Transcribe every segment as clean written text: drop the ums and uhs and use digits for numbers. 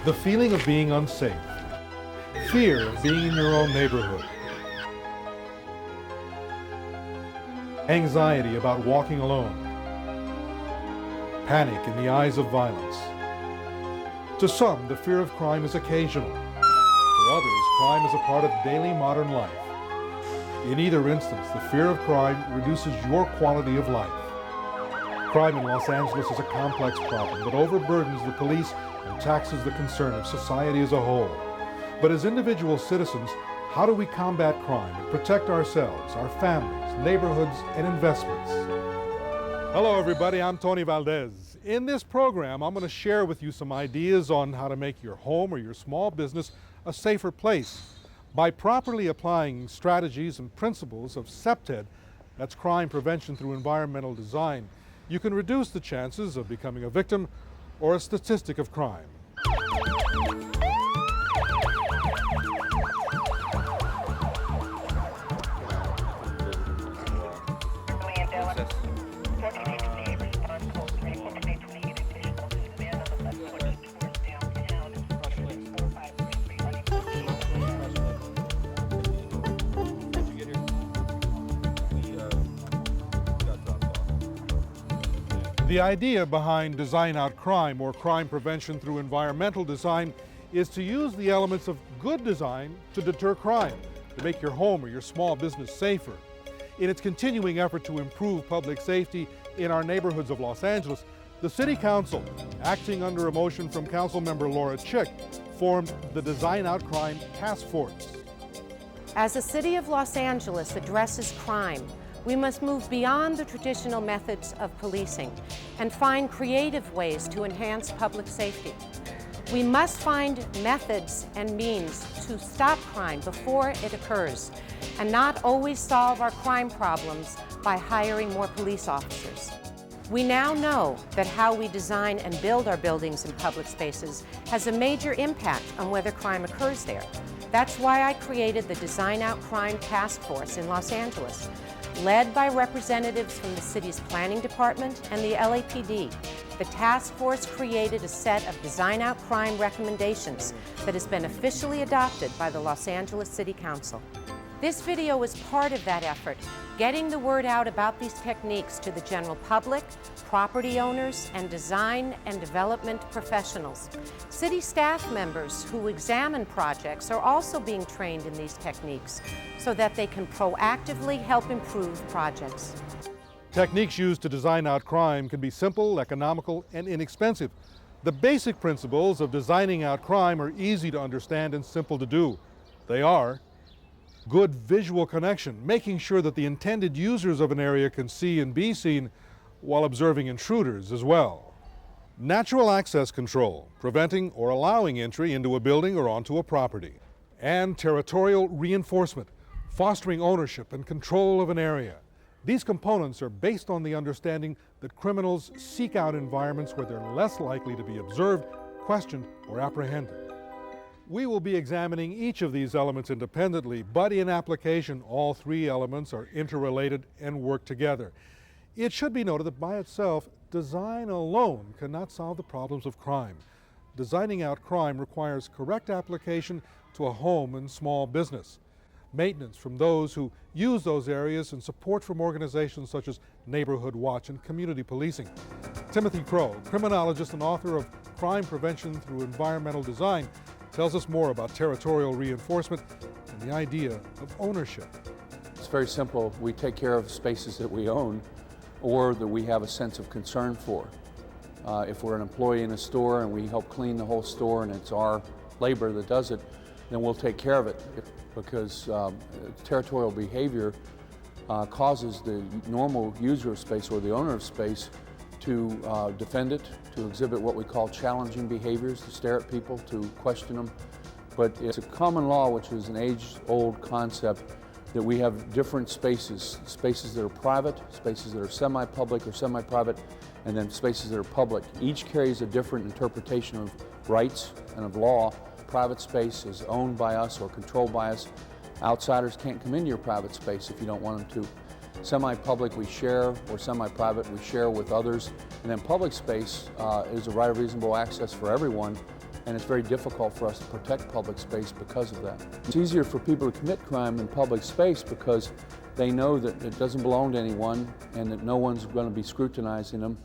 The feeling of being unsafe, fear of being in your own neighborhood, anxiety about walking alone, panic in the eyes of violence. To some, the fear of crime is occasional. For others, crime is a part of daily modern life. In either instance, the fear of crime reduces your quality of life. Crime in Los Angeles is a complex problem that overburdens the police and taxes the concern of society as a whole. But as individual citizens, how do we combat crime and protect ourselves, our families, neighborhoods, and investments? Hello everybody, I'm Tony Valdez. In this program, I'm going to share with you some ideas on how to make your home or your small business a safer place by properly applying strategies and principles of Sep-Ted, that's crime prevention through environmental design. You can reduce the chances of becoming a victim or a statistic of crime. The idea behind Design Out Crime, or crime prevention through environmental design, is to use the elements of good design to deter crime, to make your home or your small business safer. In its continuing effort to improve public safety in our neighborhoods of Los Angeles, the City Council, acting under a motion from Councilmember Laura Chick, formed the Design Out Crime Task Force. As the City of Los Angeles addresses crime, we must move beyond the traditional methods of policing and find creative ways to enhance public safety. We must find methods and means to stop crime before it occurs and not always solve our crime problems by hiring more police officers. We now know that how we design and build our buildings and public spaces has a major impact on whether crime occurs there. That's why I created the Design Out Crime Task Force in Los Angeles, led by representatives from the city's planning department and the LAPD. The task force created a set of Design Out Crime recommendations that has been officially adopted by the Los Angeles City Council. This video is part of that effort, getting the word out about these techniques to the general public, property owners, and design and development professionals. City staff members who examine projects are also being trained in these techniques so that they can proactively help improve projects. Techniques used to design out crime can be simple, economical, and inexpensive. The basic principles of designing out crime are easy to understand and simple to do. They are good visual connection, making sure that the intended users of an area can see and be seen while observing intruders as well. Natural access control, preventing or allowing entry into a building or onto a property. And territorial reinforcement, fostering ownership and control of an area. These components are based on the understanding that criminals seek out environments where they're less likely to be observed, questioned, or apprehended. We will be examining each of these elements independently, but in application, all three elements are interrelated and work together. It should be noted that by itself, design alone cannot solve the problems of crime. Designing out crime requires correct application to a home and small business, maintenance from those who use those areas, and support from organizations such as Neighborhood Watch and community policing. Timothy Crow, criminologist and author of Crime Prevention Through Environmental Design, tells us more about territorial reinforcement and the idea of ownership. It's very simple. We take care of spaces that we own or that we have a sense of concern for. If we're an employee in a store and we help clean the whole store and it's our labor that does it, then we'll take care of it, because territorial behavior causes the normal user of space or the owner of space to defend it, to exhibit what we call challenging behaviors, to stare at people, to question them. But it's a common law, which is an age-old concept, that we have different spaces, spaces that are private, spaces that are semi-public or semi-private, and then spaces that are public. Each carries a different interpretation of rights and of law. Private space is owned by us or controlled by us. Outsiders can't come into your private space if you don't want them to. Semi-public we share, or semi-private we share with others. And then public space is a right of reasonable access for everyone, and it's very difficult for us to protect public space because of that. It's easier for people to commit crime in public space because they know that it doesn't belong to anyone and that no one's going to be scrutinizing them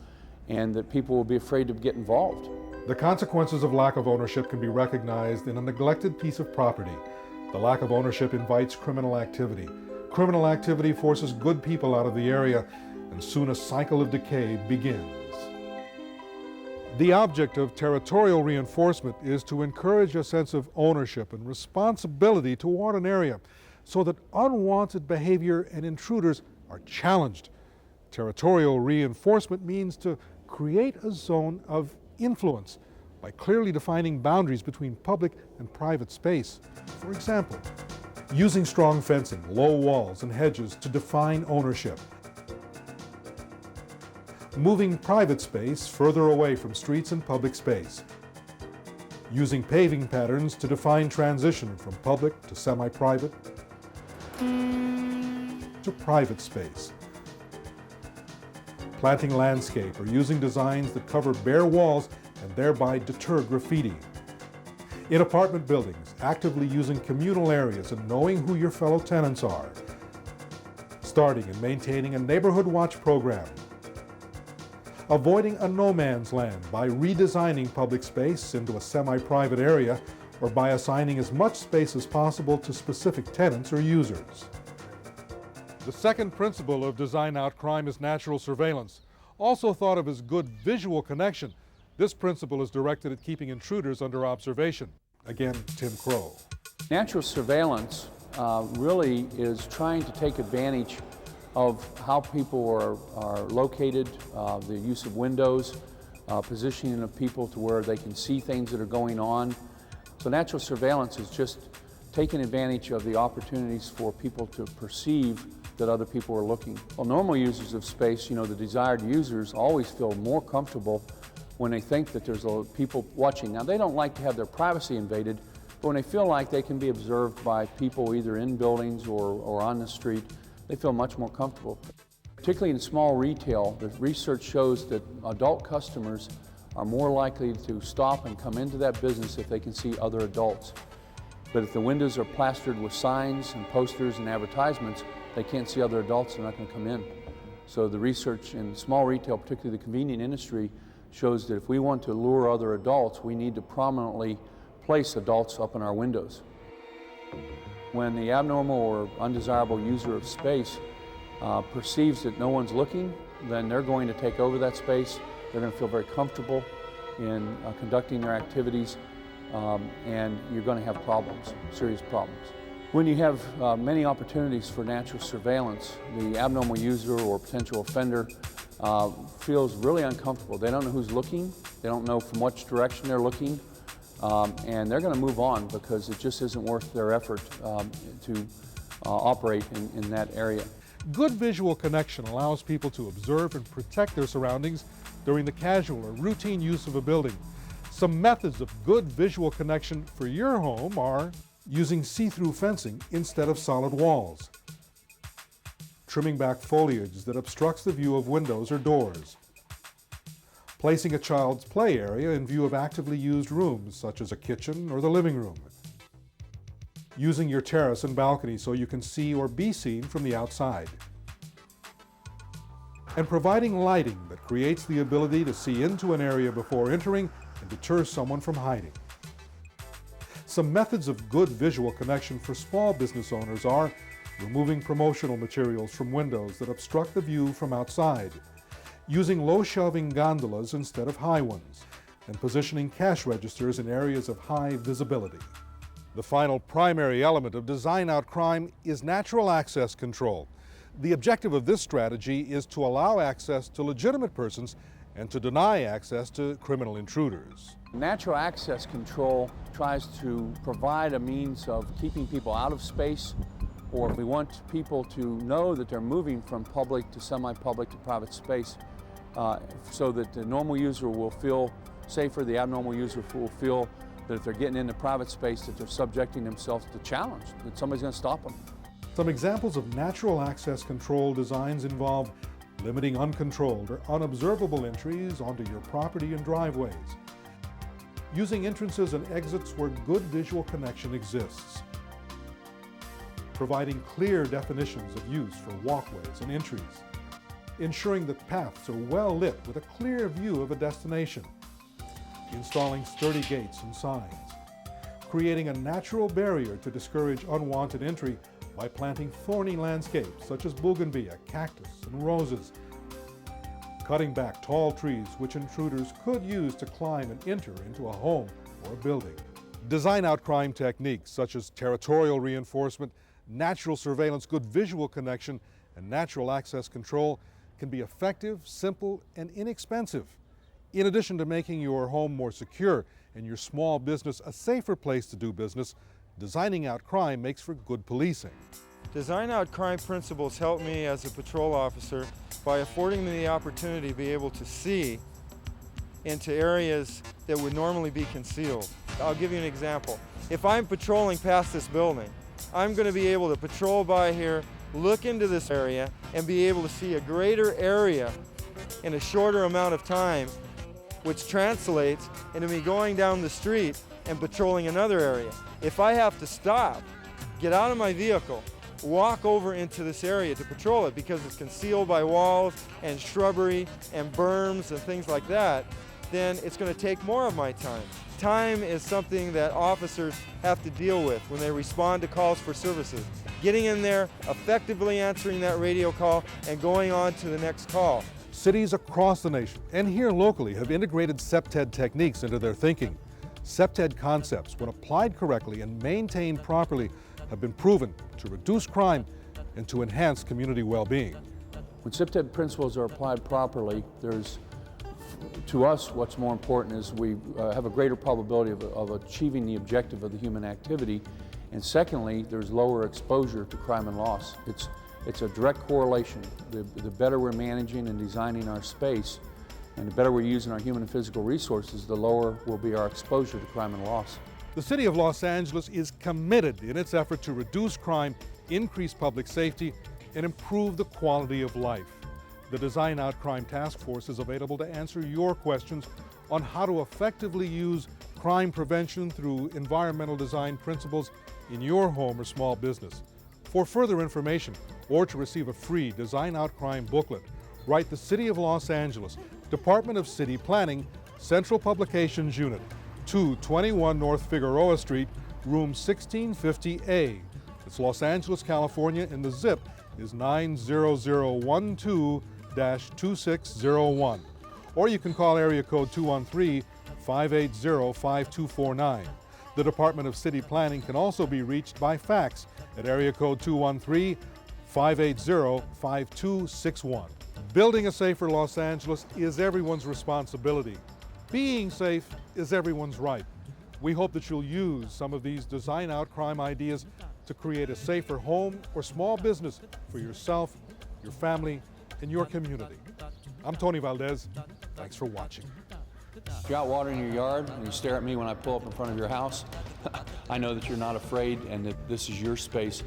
and that people will be afraid to get involved. The consequences of lack of ownership can be recognized in a neglected piece of property. The lack of ownership invites criminal activity. Criminal activity forces good people out of the area, and soon a cycle of decay begins. The object of territorial reinforcement is to encourage a sense of ownership and responsibility toward an area so that unwanted behavior and intruders are challenged. Territorial reinforcement means to create a zone of influence by clearly defining boundaries between public and private space. For example, using strong fencing, low walls, and hedges to define ownership. Moving private space further away from streets and public space. Using paving patterns to define transition from public to semi-private to private space. Planting landscape or using designs that cover bare walls and thereby deter graffiti. In apartment buildings, actively using communal areas and knowing who your fellow tenants are. Starting and maintaining a neighborhood watch program. Avoiding a no man's land by redesigning public space into a semi-private area or by assigning as much space as possible to specific tenants or users. The second principle of design out crime is natural surveillance. Also thought of as good visual connection, this principle is directed at keeping intruders under observation. Again, Tim Crow. Natural surveillance really is trying to take advantage of how people are located, the use of windows, positioning of people to where they can see things that are going on. So natural surveillance is just taking advantage of the opportunities for people to perceive that other people are looking. Well, normal users of space, the desired users always feel more comfortable when they think that there's people watching. Now, they don't like to have their privacy invaded, but when they feel like they can be observed by people either in buildings or on the street, they feel much more comfortable. Particularly in small retail, the research shows that adult customers are more likely to stop and come into that business if they can see other adults. But if the windows are plastered with signs and posters and advertisements, they can't see other adults, they're not going to come in. So the research in small retail, particularly the convenient industry, shows that if we want to lure other adults, we need to prominently place adults up in our windows. When the abnormal or undesirable user of space perceives that no one's looking, then they're going to take over that space. They're going to feel very comfortable in conducting their activities, and you're going to have problems, serious problems. When you have many opportunities for natural surveillance, the abnormal user or potential offender feels really uncomfortable. They don't know who's looking, they don't know from which direction they're looking, and they're going to move on because it just isn't worth their effort to operate in that area. Good visual connection allows people to observe and protect their surroundings during the casual or routine use of a building. Some methods of good visual connection for your home are using see-through fencing instead of solid walls, trimming back foliage that obstructs the view of windows or doors, placing a child's play area in view of actively used rooms such as a kitchen or the living room, using your terrace and balcony so you can see or be seen from the outside, and providing lighting that creates the ability to see into an area before entering and deters someone from hiding. Some methods of good visual connection for small business owners are removing promotional materials from windows that obstruct the view from outside, using low-shelving gondolas instead of high ones, and positioning cash registers in areas of high visibility. The final primary element of design out crime is natural access control. The objective of this strategy is to allow access to legitimate persons and to deny access to criminal intruders. Natural access control tries to provide a means of keeping people out of space, or we want people to know that they're moving from public to semi-public to private space so that the normal user will feel safer, the abnormal user will feel that if they're getting into private space that they're subjecting themselves to challenge, that somebody's going to stop them. Some examples of natural access control designs involve limiting uncontrolled or unobservable entries onto your property and driveways, using entrances and exits where good visual connection exists, providing clear definitions of use for walkways and entries, ensuring that paths are well lit with a clear view of a destination, installing sturdy gates and signs, creating a natural barrier to discourage unwanted entry by planting thorny landscapes such as bougainvillea, cactus, and roses, cutting back tall trees which intruders could use to climb and enter into a home or a building. Design out crime techniques such as territorial reinforcement, natural surveillance, good visual connection, and natural access control can be effective, simple, and inexpensive. In addition to making your home more secure and your small business a safer place to do business, designing out crime makes for good policing. Design out crime principles help me as a patrol officer by affording me the opportunity to be able to see into areas that would normally be concealed. I'll give you an example. If I'm patrolling past this building, I'm going to be able to patrol by here, look into this area, and be able to see a greater area in a shorter amount of time, which translates into me going down the street and patrolling another area. If I have to stop, get out of my vehicle, walk over into this area to patrol it because it's concealed by walls and shrubbery and berms and things like that, then it's going to take more of my time. Time is something that officers have to deal with when they respond to calls for services. Getting in there, effectively answering that radio call, and going on to the next call. Cities across the nation and here locally have integrated Sep-Ted techniques into their thinking. Sep-Ted concepts, when applied correctly and maintained properly, have been proven to reduce crime and to enhance community well-being. When Sep-Ted principles are applied properly, to us, what's more important is we have a greater probability of achieving the objective of the human activity, and secondly, there's lower exposure to crime and loss. It's a direct correlation. The better we're managing and designing our space, and the better we're using our human and physical resources, the lower will be our exposure to crime and loss. The City of Los Angeles is committed in its effort to reduce crime, increase public safety, and improve the quality of life. The Design Out Crime Task Force is available to answer your questions on how to effectively use crime prevention through environmental design principles in your home or small business. For further information or to receive a free Design Out Crime booklet, write the City of Los Angeles, Department of City Planning, Central Publications Unit, 221 North Figueroa Street, room 1650A. It's Los Angeles, California, and the zip is 90012-2601. Or you can call area code 213-580-5249. The Department of City Planning can also be reached by fax at area code 213-580-5261. Building a safer Los Angeles is everyone's responsibility. Being safe is everyone's right. We hope that you'll use some of these design out crime ideas to create a safer home or small business for yourself, your family, and your community. I'm Tony Valdez. Thanks for watching. If you're out watering your yard and you stare at me when I pull up in front of your house, I know that you're not afraid and that this is your space.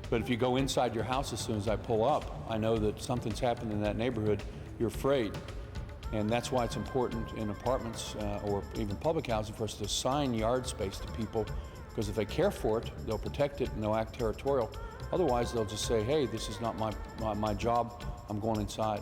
But if you go inside your house as soon as I pull up, I know that something's happened in that neighborhood, you're afraid. And that's why it's important in apartments or even public housing for us to assign yard space to people, because if they care for it, they'll protect it and they'll act territorial. Otherwise, they'll just say, hey, this is not my job, I'm going inside.